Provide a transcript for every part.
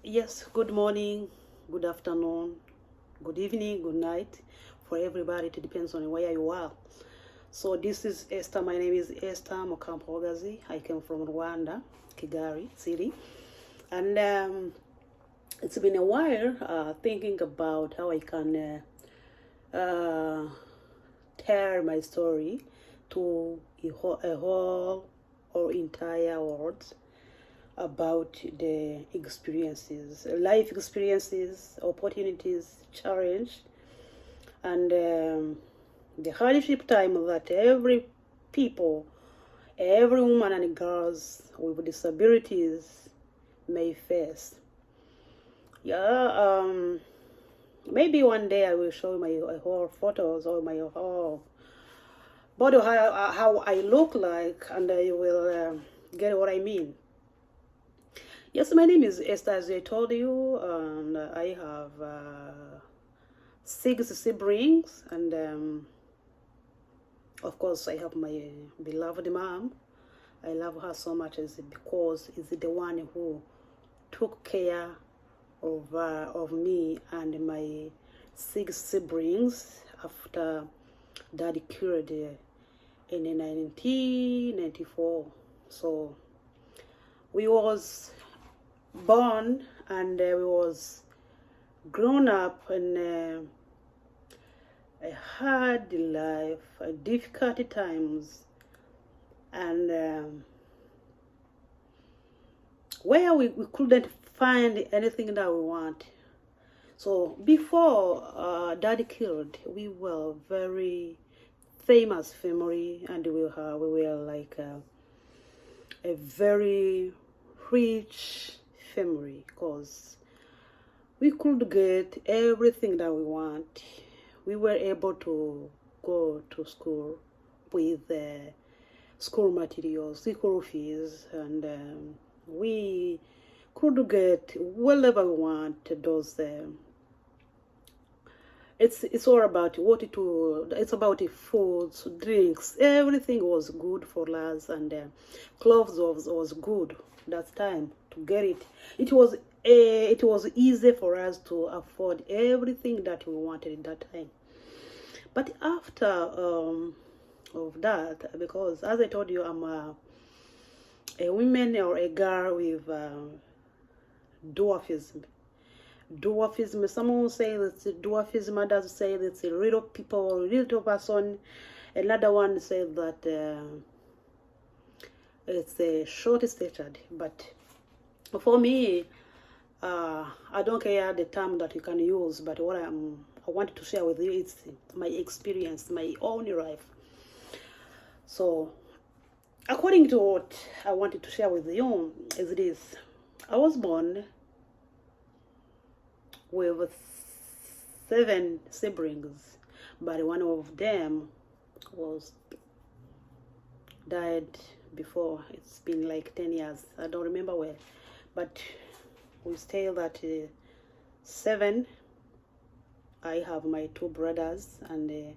Yes, good morning, good afternoon, good evening, good night for everybody. It depends on where you are. So this is Esther. My name is Esther Mokampogazi. I came from Rwanda, Kigali City, and it's been a while thinking about how I can tell my story to a whole or entire world about the experiences, life experiences, opportunities, challenge, and the hardship time that every people, every woman and girls with disabilities may face. Yeah, maybe one day I will show my whole photos or my whole body, how I look like, and you will get what I mean. Yes, my name is Esther, as I told you, and I have six siblings, and of course, I have my beloved mom. I love her so much because it's the one who took care of me and my six siblings after Daddy killed in 1994. So we was born and we was grown up in a hard life, difficult times, and where we couldn't find anything that we want. So before Daddy killed, we were very famous family, and we were like a very rich family because we could get everything that we want. We were able to go to school with school materials, school fees, and we could get whatever we want. Those it's all about what to. It's about the foods, drinks. Everything was good for us, and clothes was good that time to get it. It was easy for us to afford everything that we wanted at that time. But after of that, because as I told you, I'm a woman or a girl with dwarfism. Dwarfism, someone will say it's dwarfism, others say it's a little people, little person. Another one says that it's a short statured. But for me, I don't care the term that you can use, but what I wanted to share with you is my experience, my own life. So, according to what I wanted to share with you, is this: I was born with seven siblings, but one of them was died before. It's been like 10 years. I don't remember where, but we stay that seven. I have my two brothers and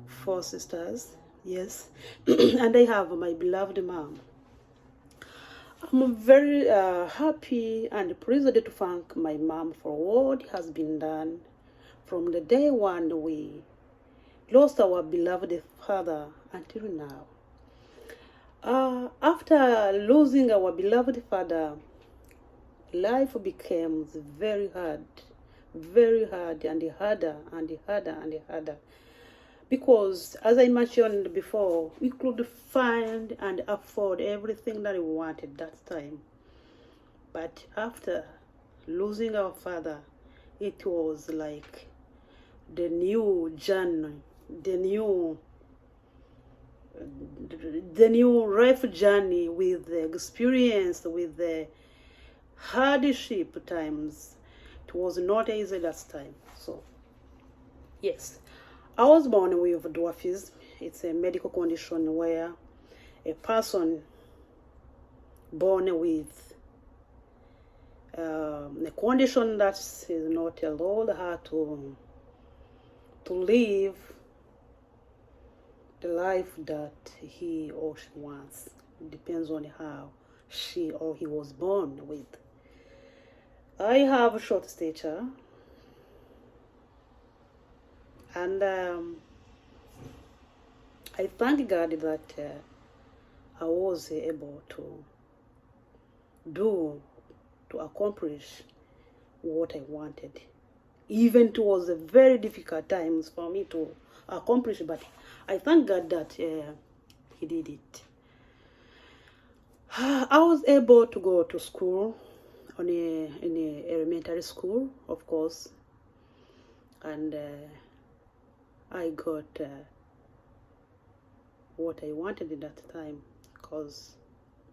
four sisters. Yes, and I have my beloved mom. I'm very happy and pleased to thank my mom for what has been done from the day one we lost our beloved father until now. After losing our beloved father, life became very hard and harder and harder and harder. Because, as I mentioned before, we could find and afford everything that we wanted that time. But after losing our father, it was like the new journey, the new life journey with the experience, with the hardship times. It was not easy last time. So, yes, I was born with dwarfism. It's a medical condition where a person born with a condition that is not allowed her to live the life that he or she wants. It depends on how she or he was born with. I have a short stature, and I thank God that I was able to accomplish what I wanted. Even it was a very difficult times for me to accomplish, but I thank God that He did it. I was able to go to school in a elementary school, of course, and I got what I wanted at that time,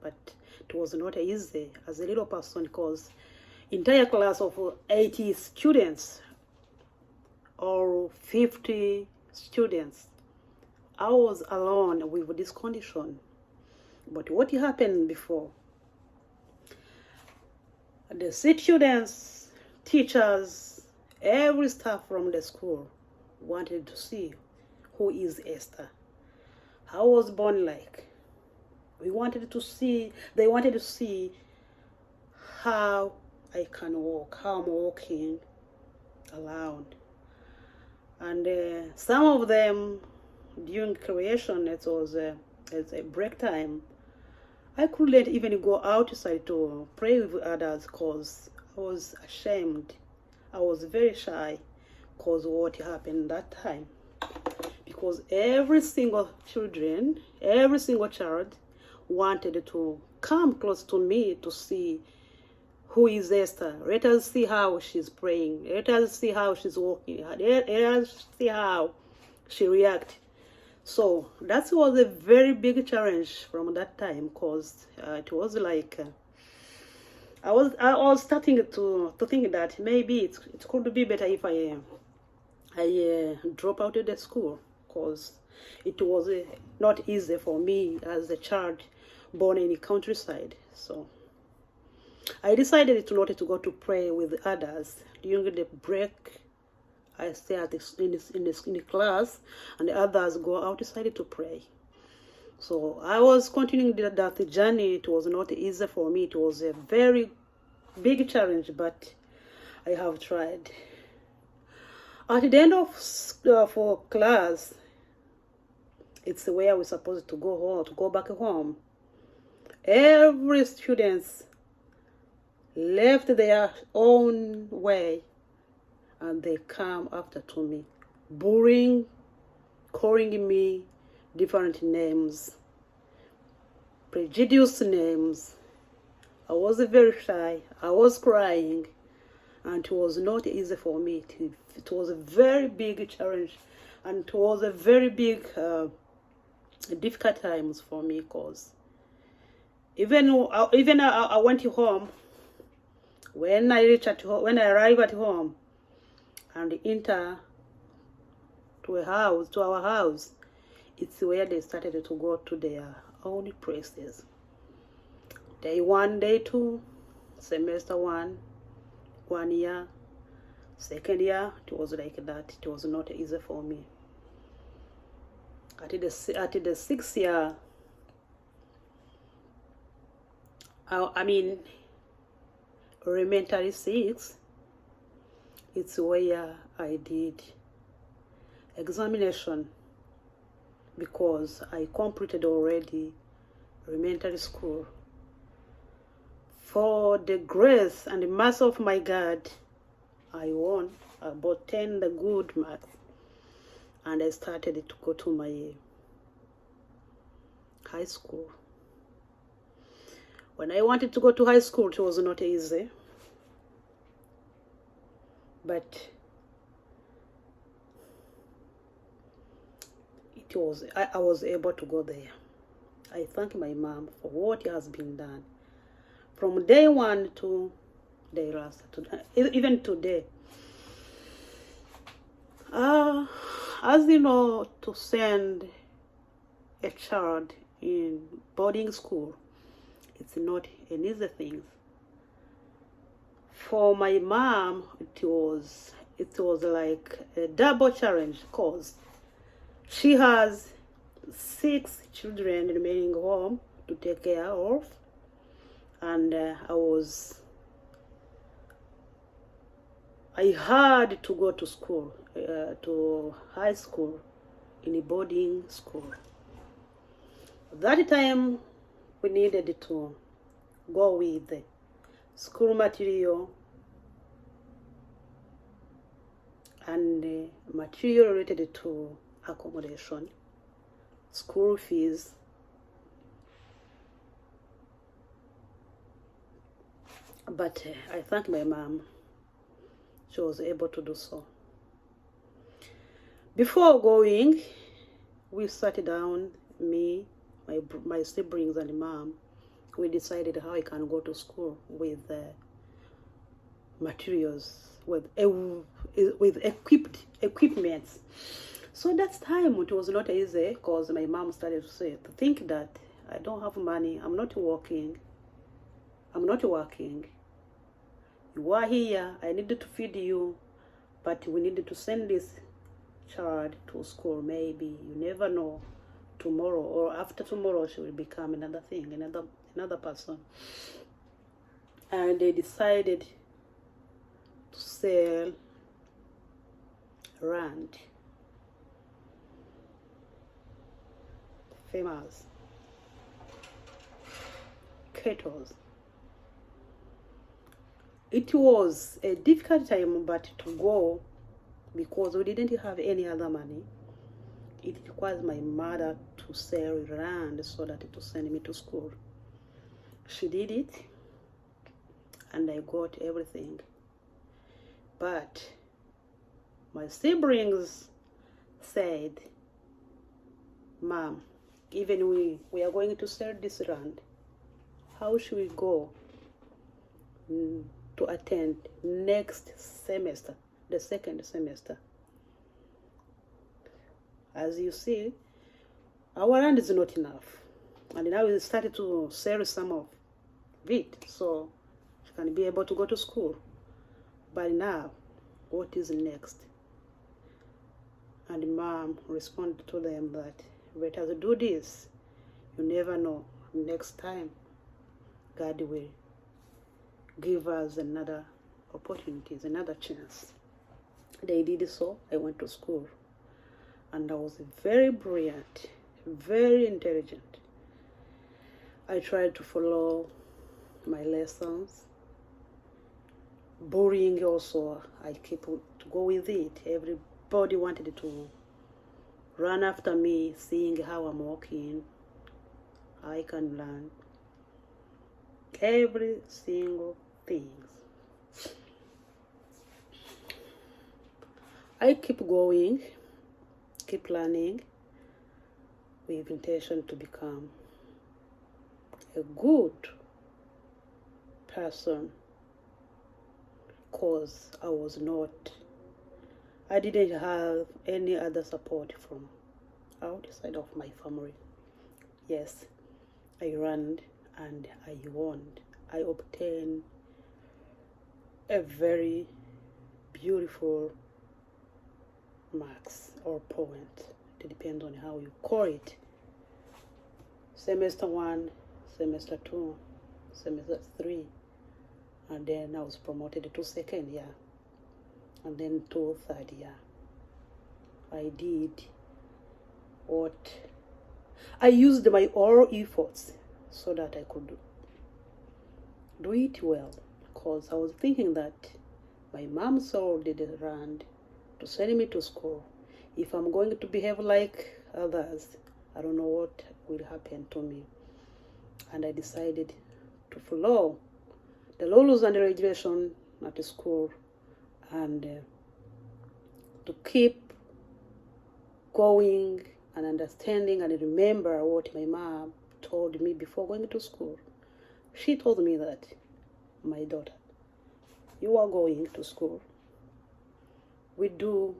but it was not easy as a little person, because entire class of 80 students or 50 students, I was alone with this condition. But what happened before? The students, teachers, every staff from the school wanted to see who is Esther. I was born like. They wanted to see how I can walk, how I'm walking around. And some of them, during creation, it was a break time. I couldn't even go outside to pray with others because I was ashamed. I was very shy because of what happened that time. Because every single child wanted to come close to me to see who is Esther. Let us see how she's praying. Let us see how she's walking. Let us see how she reacts. So that was a very big challenge from that time, because it was like I was starting to think that maybe it could be better if I drop out of the school, because it was not easy for me as a child born in the countryside. So I decided to go to pray with others during the break. I stay in the class, and the others go outside to pray. So I was continuing that journey. It was not easy for me. It was a very big challenge, but I have tried. At the end of for class, it's where we're supposed to go home, to go back home. Every student left their own way, and they come after to me, bullying, calling me different names, prejudiced names. I was very shy. I was crying, and it was not easy for me. It was a very big challenge, and it was a very big, difficult times for me, because even I went home. When I arrive at home and enter to our house, it's where they started to go to their own places. Day 1, day 2, semester 1, 1 year, second year, it was like that. It was not easy for me. At the 6th year, elementary 6, it's where I did examination, because I completed already elementary school. For the grace and the mercy of my God, I won about 10 the good marks, and I started to go to my high school. When I wanted to go to high school, it was not easy, but I was able to go there. I thank my mom for what has been done from day 1 to day last, even today. As you know, to send a child in boarding school, it's not an easy thing. For my mom, it was like a double challenge, because she has 6 children remaining home to take care of, and I had to go to school, to high school, in a boarding school. That time we needed to go with the school material and material related to accommodation, school fees, but I thank my mom. She was able to do so. Before going, we sat down, me, my siblings and mom. We decided how I can go to school with materials, with equipment. So that time it was not easy because my mom started to think that I don't have money, I'm not working. You are here, I needed to feed you, but we needed to send this child to school. Maybe, you never know, tomorrow or after tomorrow she will become another thing, another person. And they decided to sell Rand, famous kettles. It was a difficult time, but to go, because we didn't have any other money. It requires my mother to sell land so that to send me to school. She did it, and I got everything. But my siblings said, Mom, even we are going to sell this land, how should we go to attend next semester, the second semester? As you see, our land is not enough, and now we started to sell some of it so she can be able to go to school. But now, what is next? And Mom responded to them that, let us do this. You never know, next time God will give us another opportunities, another chance. They did so. I went to school, and I was very brilliant, very intelligent. I tried to follow my lessons. Boring also, I keep to go with it. Everybody wanted to run after me, seeing how I'm walking. I can learn every single thing. I keep going, keep learning, with intention to become a good person, because I didn't have any other support from outside of my family. Yes, I ran and I won. I obtained a very beautiful marks or point. It depends on how you call it. Semester 1, semester 2, semester 3, and then I was promoted to second year, and then to third year. I did what I used my all efforts so that I could do it well, because I was thinking that my mom sold the land to send me to school. If I'm going to behave like others, I don't know what will happen to me. And I decided to follow the rules and regulations at the school, and to keep going and understanding and remember what my mom told me before going to school. She told me that, my daughter, you are going to school. We do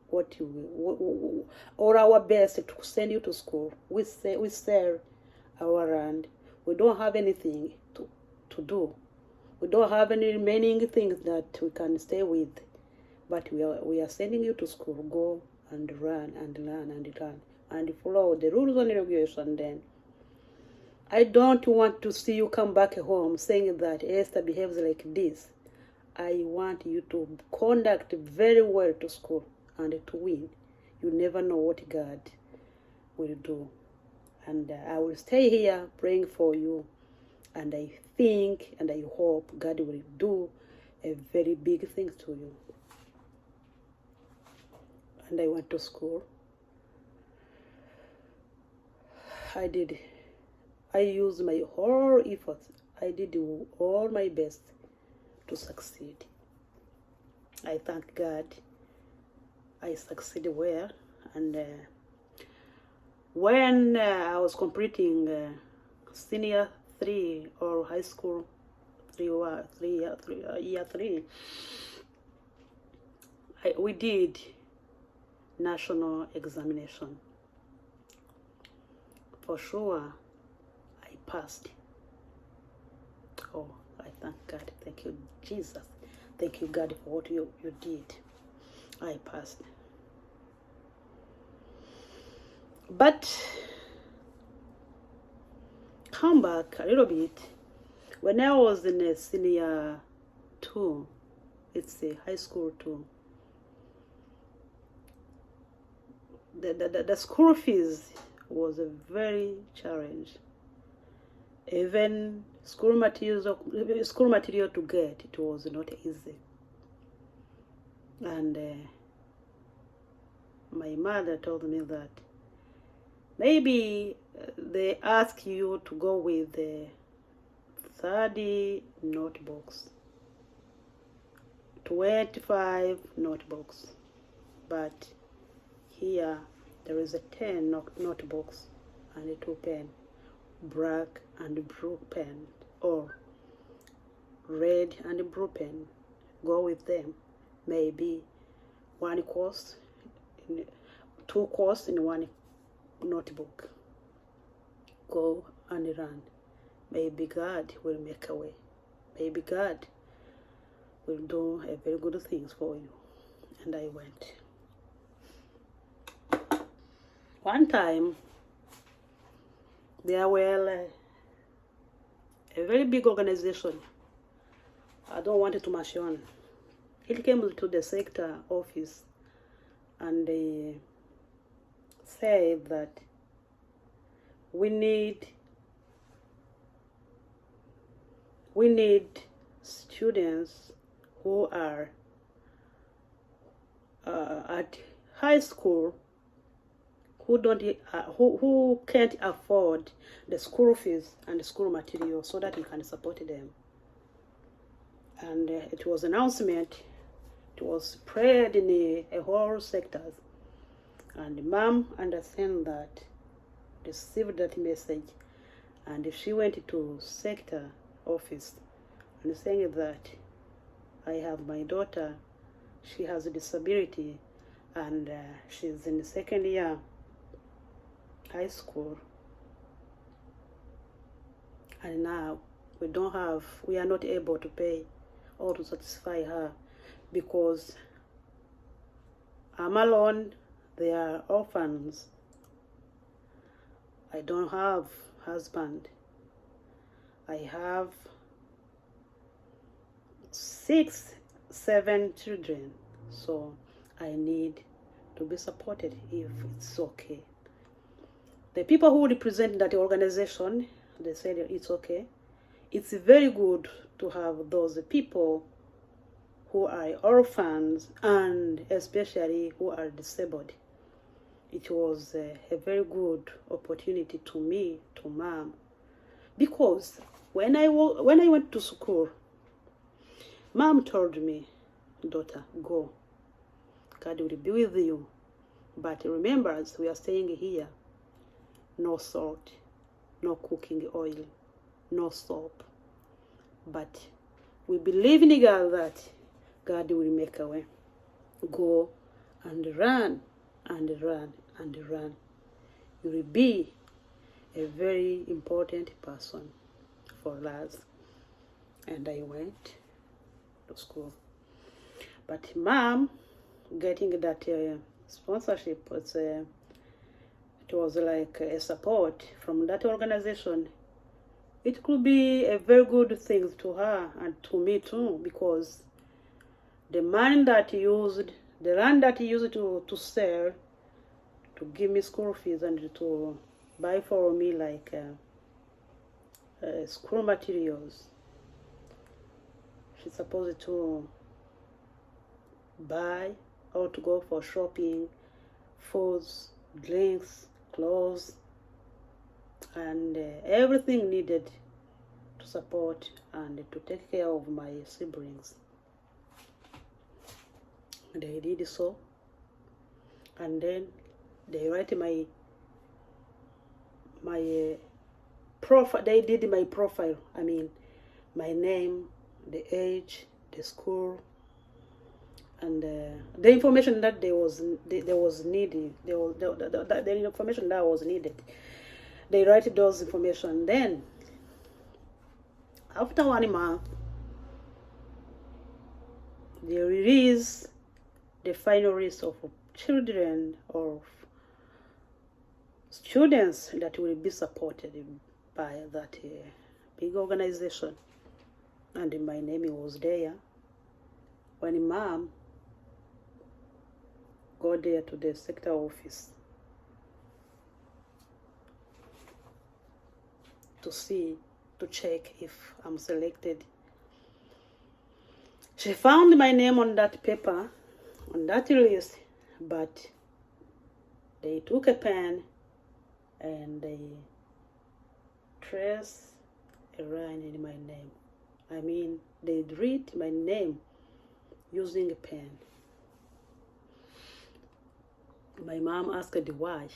what you will, or our best to send you to school. We sell our land. We don't have anything to do. We don't have any remaining things that we can stay with. But we are sending you to school. Go and run and learn and follow the rules and regulations. Then I don't want to see you come back home saying that Esther behaves like this. I want you to conduct very well to school and to win. You never know what God will do. And I will stay here praying for you. And I think and I hope God will do a very big thing to you. And I went to school. I used my whole efforts. I did all my best to succeed. I thank God I succeeded well. And when I was completing senior 3 or high school year 3, we did national examination. For sure, I passed. Oh, I thank God. Thank you, Jesus. Thank you, God, for what you did. I passed. But come back a little bit. When I was in a senior 2, it's a high school 2, the school fees was a very challenge. Even school material to get, it was not easy. And my mother told me that maybe they ask you to go with the 30 notebooks, 25 notebooks, but here there is a 10 notebooks and a 2 pen, black and blue pen, or red and blue pen. Go with them. Maybe 1 course, 2 courses in 1 notebook. Go and run. Maybe God will make a way. Maybe God will do a very good things for you. And I went. One time, there were a very big organization. I don't want to mention. It came to the sector office and they said that we need students who are at high school who can't afford the school fees and the school material, so that we can support them. And it was announcement. It was spread in a whole sectors. And mom understand that, received that message, and she went to sector office and saying that I have my daughter, she has a disability, and she's in the 2nd year high school, and now we are not able to pay or to satisfy her because I'm alone. They are orphans. I don't have husband. I have 6, 7 children, so I need to be supported if it's okay. The people who represent that organization, they said it's okay. It's very good to have those people who are orphans and especially who are disabled. It was a very good opportunity to me, to mom, because when I went to school, mom told me, daughter, go. God will be with you. But remember, as we are staying here, no salt, no cooking oil, no soap. But we believe in God that God will make a way. Go and run and run and run. You will be a very important person for us. And I went to school. But mom, getting that sponsorship, it was like a support from that organization. it could be a very good thing to her and to me too, because the money that he used, the land that he used to sell, to give me school fees and to buy for me like school materials. She's supposed to buy or to go for shopping, foods, drinks, clothes, and everything needed to support and to take care of my siblings. They did so, and then they write my profile. They did my profile. I mean, my name, the age, the school, and the information that there was needed. The information that was needed. They write those information. Then, after 1 month, they release the final list of children or students that will be supported by that big organization, and my name was there. When Mom got there to the sector office to check if I'm selected, she found my name on that paper, on that list, but they took a pen and they traced a line in my name. I mean, they read my name using a pen. My mom asked why,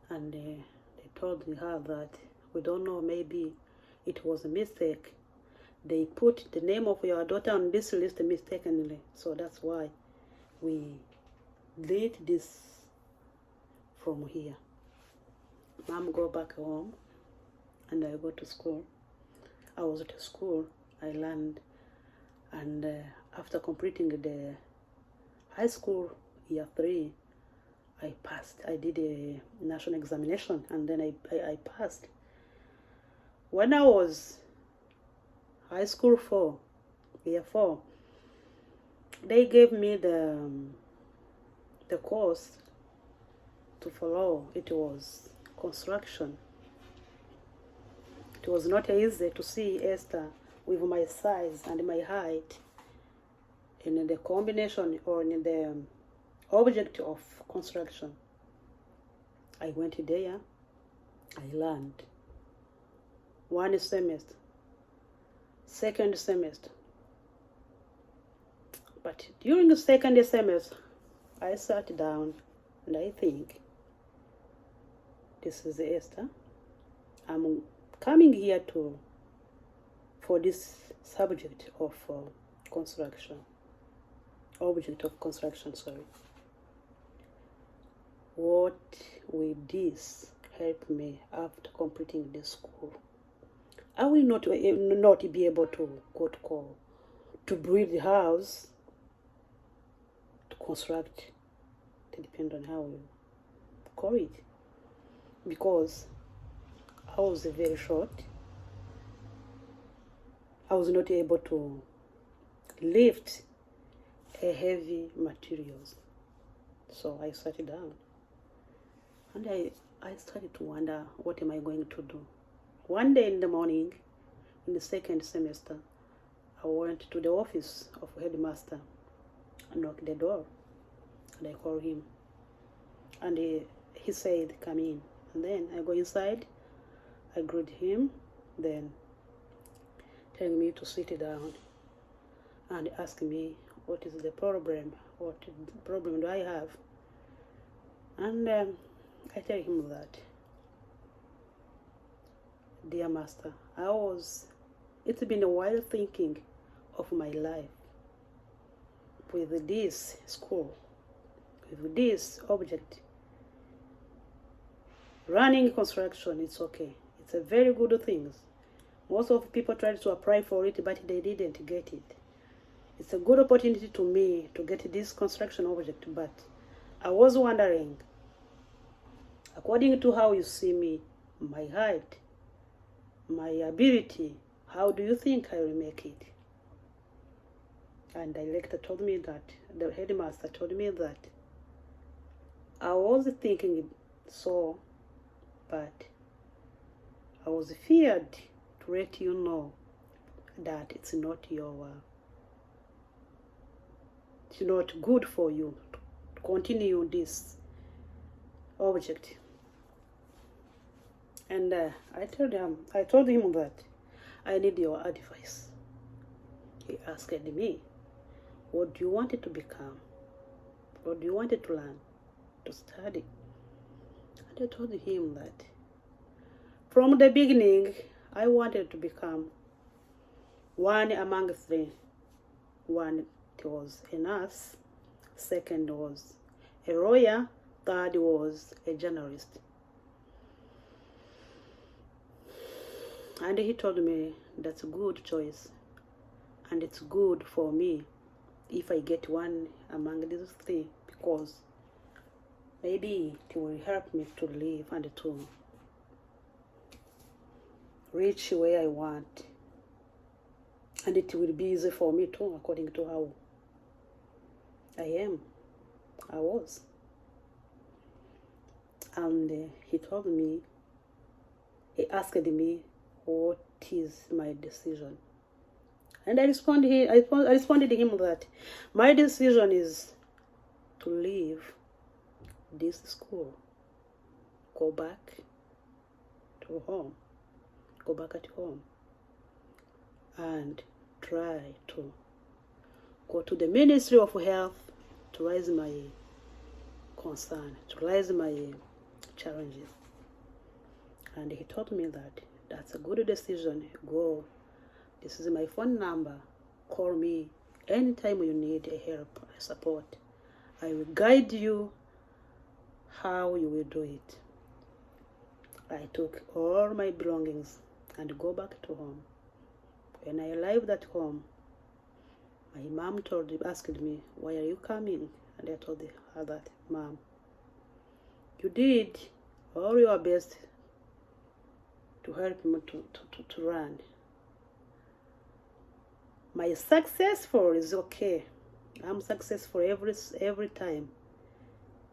and they told her that we don't know, maybe it was a mistake. They put the name of your daughter on this list mistakenly, so that's why we did this from here. Mom go back home, and I go to school. I was at school, I learned, and after completing the high school year 3, I passed. I did a national examination, and then I passed. When I was high school year 4, they gave me the course to follow. It was construction. It was not easy to see Esther with my size and my height in the combination or in the object of construction. I went there, I learned 1 semester, 2nd semester. But during the 2nd semester, I sat down and I think, this is Esther. I'm coming here for this subject of construction, object of construction, sorry. What will this help me after completing this school? I will not be able to to build the house, to construct, to depend on how you call it, because I was very short. I was not able to lift a heavy materials. So I sat down and I started to wonder, what am I going to do? One day in the morning, in the 2nd semester, I went to the office of headmaster and knocked the door, and I called him, and he said, come in. And then I go inside, I greet him, then telling me to sit down and ask me what is the problem, what problem do I have. And I tell him that, dear master, it's been a while thinking of my life with this school, with this object. Running construction, it's okay. It's a very good thing. Most of people tried to apply for it, but they didn't get it. It's a good opportunity to me to get this construction object, but I was wondering, according to how you see me, my height, my ability. How do you think I will make it? And the director told me that, the headmaster told me that I was thinking so, but I was feared to let you know that it's not good for you to continue this object. And I told him that I need your advice. He asked me, what do you want to become? What do you want to learn, to study? And I told him that from the beginning, I wanted to become one among three. One was a nurse, second was a lawyer, third was a journalist. And he told me that's a good choice, and it's good for me if I get one among these three, because maybe it will help me to live and to reach where I want, and it will be easy for me too, according to how I was. And he asked me, what is my decision? And I responded to him that my decision is to leave this school, go back at home, and try to go to the Ministry of Health to raise my concern, to raise my challenges. And he told me that that's a good decision. Go. This is my phone number. Call me anytime you need a help, a support. I will guide you how you will do it. I took all my belongings and go back to home. When I arrived at home, my mom asked me, why are you coming? And I told her that, Mom, you did all your best to help me to run. My successful is okay. I'm successful every time.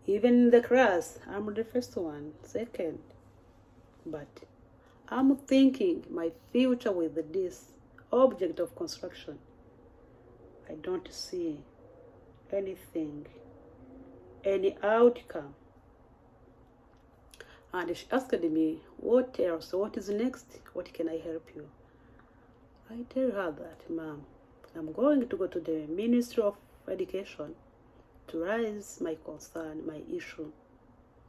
Even in the class, I'm the first one, second. But I'm thinking my future with this object of construction. I don't see anything, any outcome. And she asked me, what else? What is next? What can I help you? I tell her that, Mom, I'm going to go to the Ministry of Education to raise my concern, my issue,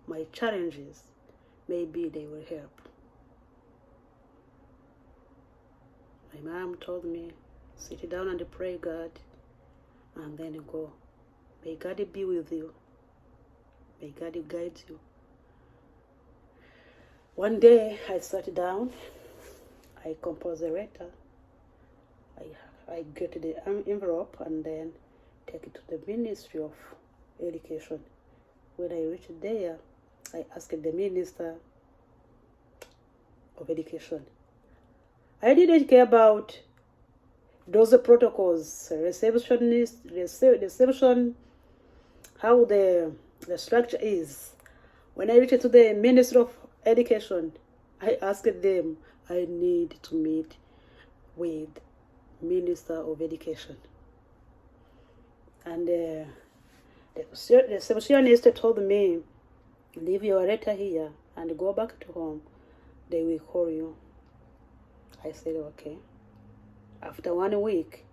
my challenges. Maybe they will help. My mom told me, sit down and pray God, and then go. May God be with you. May God guide you. One day I sat down, I composed a letter, I get the envelope and then take it to the Ministry of Education. When I reached there, I asked the Minister of Education. I didn't care about those protocols, reception, how the structure is. When I reached to the Ministry of Education, I asked them, I need to meet with Minister of Education. And the receptionist told me, leave your letter here and go back to home. They will call you. I said, okay. After 1 week,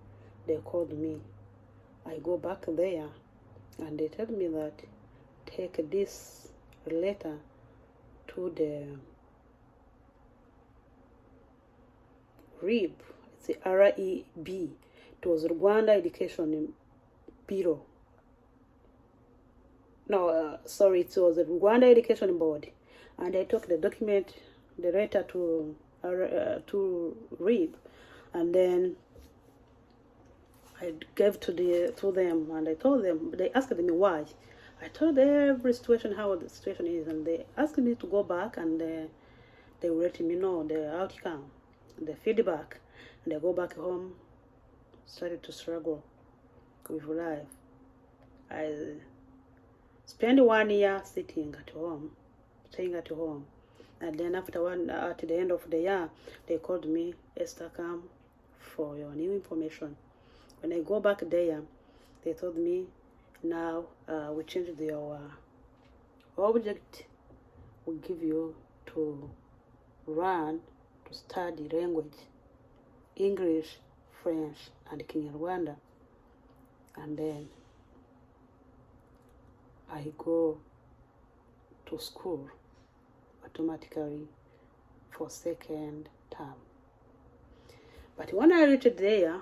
they called me. I go back there and they tell me that take this letter to the REB. It's the REB. It was Rwanda Education Bureau. No, sorry, it was the Rwanda Education Board. And I took the document, the letter to REB, and then I gave to them, and I told them. They asked me why. I told every situation how the situation is, and they asked me to go back and they will let me know the outcome, the feedback, and I go back home, started to struggle with life. I spent 1 year sitting at home, staying at home. And then at the end of the year, they called me, Esther, come for your new information. When I go back there, they told me, now we changed your object. We give you to study language, English, French, and Kinyarwanda. And then I go to school automatically for second term. But when I reached there,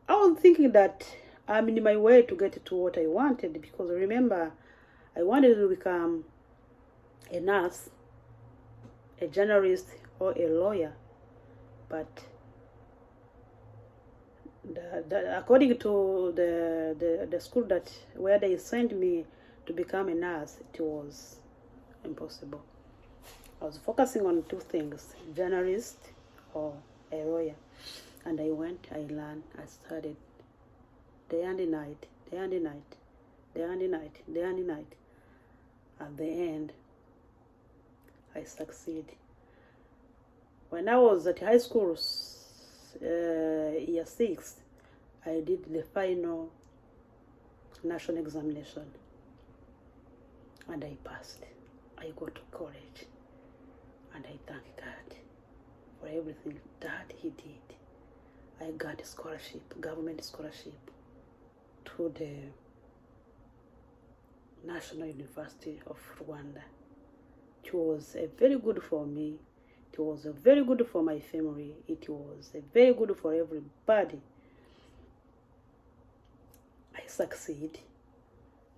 I was thinking that I'm in my way to get to what I wanted, because remember, I wanted to become a nurse, a journalist, or a lawyer. But according to the school where they sent me to become a nurse, it was impossible. I was focusing on two things, journalist or a lawyer. And I went, I learned, I studied day and night, day and night, day and night, day and night. At the end, I succeed. When I was at high school, year 6, I did the final national examination. And I passed. I go to college. And I thank God for everything that He did. I got a scholarship, government scholarship, to the National University of Rwanda. It was very good for me. It was very good for my family. It was very good for everybody. I succeed.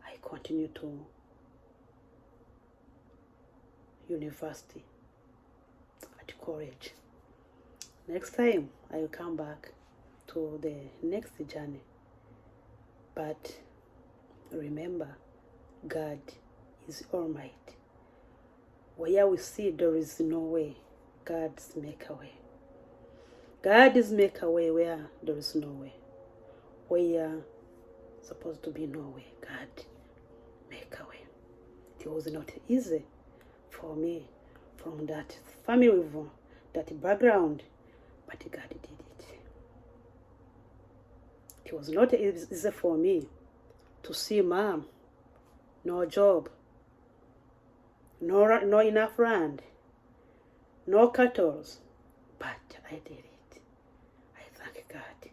I continue to university, at college. Next time, I will come back to the next journey. But remember, God is Almighty. Where we see there is no way, God's make a way. God is make a way where there is no way. Where supposed to be no way, God make a way. It was not easy for me from that family, that background, but God did it. It was not easy for me to see mom, no job, no enough land, no cattle, but I did it. I thank God.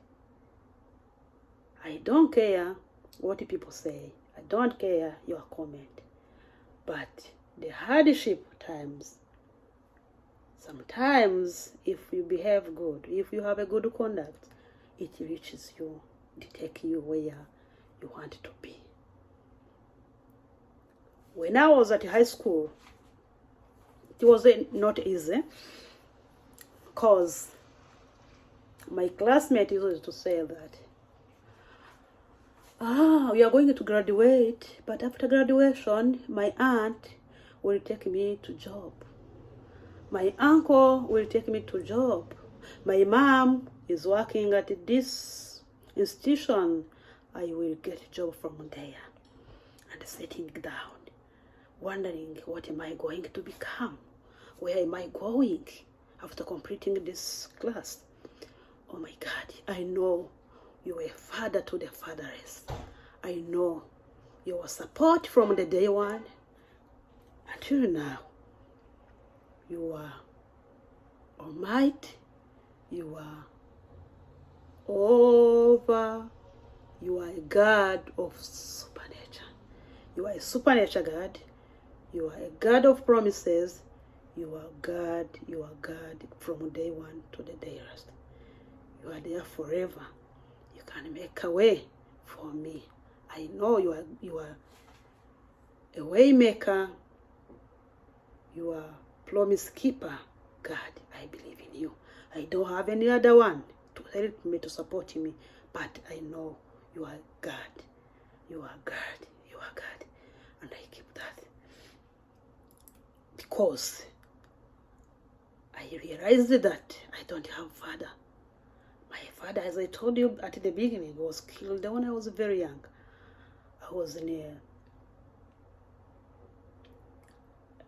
I don't care what people say. I don't care your comment. But the hardship times, sometimes if you behave good, if you have a good conduct, it reaches you, it takes you where you want to be. When I was at high school, it was not easy, because my classmate used to say that, we are going to graduate, but after graduation, my aunt will take me to job. My uncle will take me to job. My mom is working at this institution. I will get a job from there. And sitting down, wondering, what am I going to become? Where am I going after completing this class? Oh my God, I know you were father to the fatherless. I know your support from the day one until now. You are Almighty. You are over. You are a God of supernature. You are a supernatural God. You are a God of promises. You are God from day one to the day last. You are there forever. You can make a way for me. I know you are a way maker. You are promise keeper. God, I believe in you. I don't have any other one to help me, to support me, but I know you are God. You are God. You are God. And I keep that. course, I realized that I don't have a father. My father, as I told you at the beginning, was killed when I was very young. I was in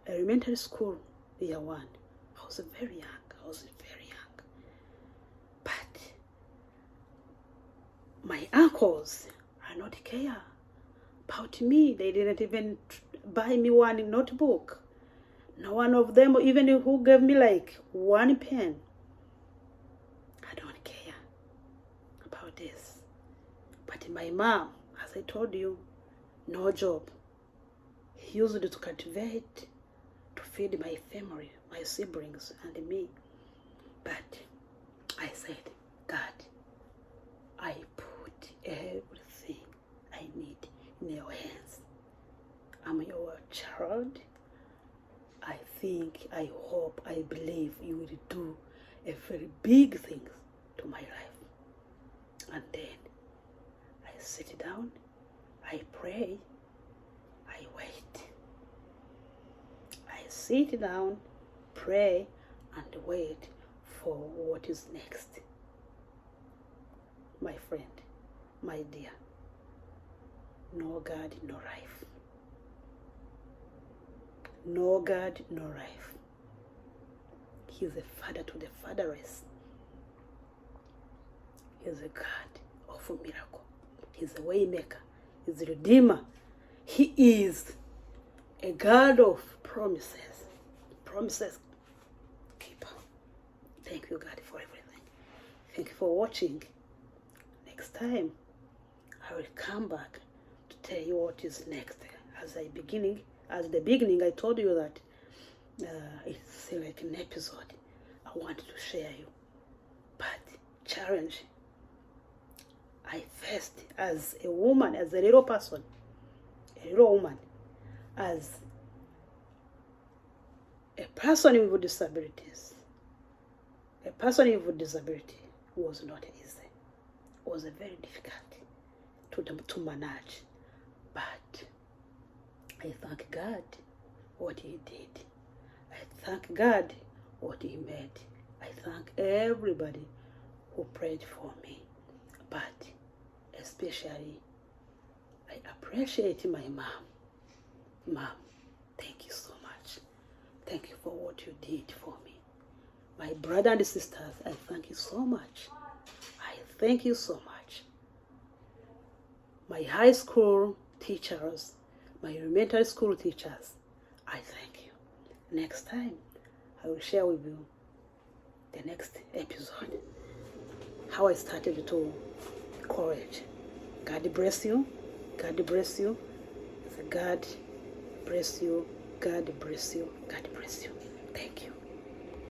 elementary school, year 1. I was very young. But my uncles are not care about me. They didn't even buy me one notebook. No one of them even who gave me like one pen. I don't care about this. But my mom, as I told you, no job. He used to cultivate to feed my family, my siblings and me. But I said, God, I put everything I need in your hands. I'm your child. I think, I hope, I believe you will do a very big thing to my life. And then I sit down, I pray, I wait. I sit down, pray, and wait for what is next. My friend, my dear, no God, no life. No God, no life. He is a father to the fatherless. He is a God of a miracle. He is a way maker. He is a redeemer. He is a God of promises. Promises keeper. Thank you, God, for everything. Thank you for watching. Next time, I will come back to tell you what is next. At the beginning, I told you that it's like an episode I want to share you. But challenge, I faced as a woman, as a little person, a little woman, as a person with disabilities. A person with disability was not easy. It was very difficult to manage. But I thank God what He did. I thank God what He made. I thank everybody who prayed for me. But especially, I appreciate my mom. Mom, thank you so much. Thank you for what you did for me. My brother and sisters, I thank you so much. I thank you so much. My high school teachers, my elementary school teachers, I thank you. Next time, I will share with you the next episode, how I started to college. God bless you. God bless you. God bless you. God bless you. God bless you. Thank you.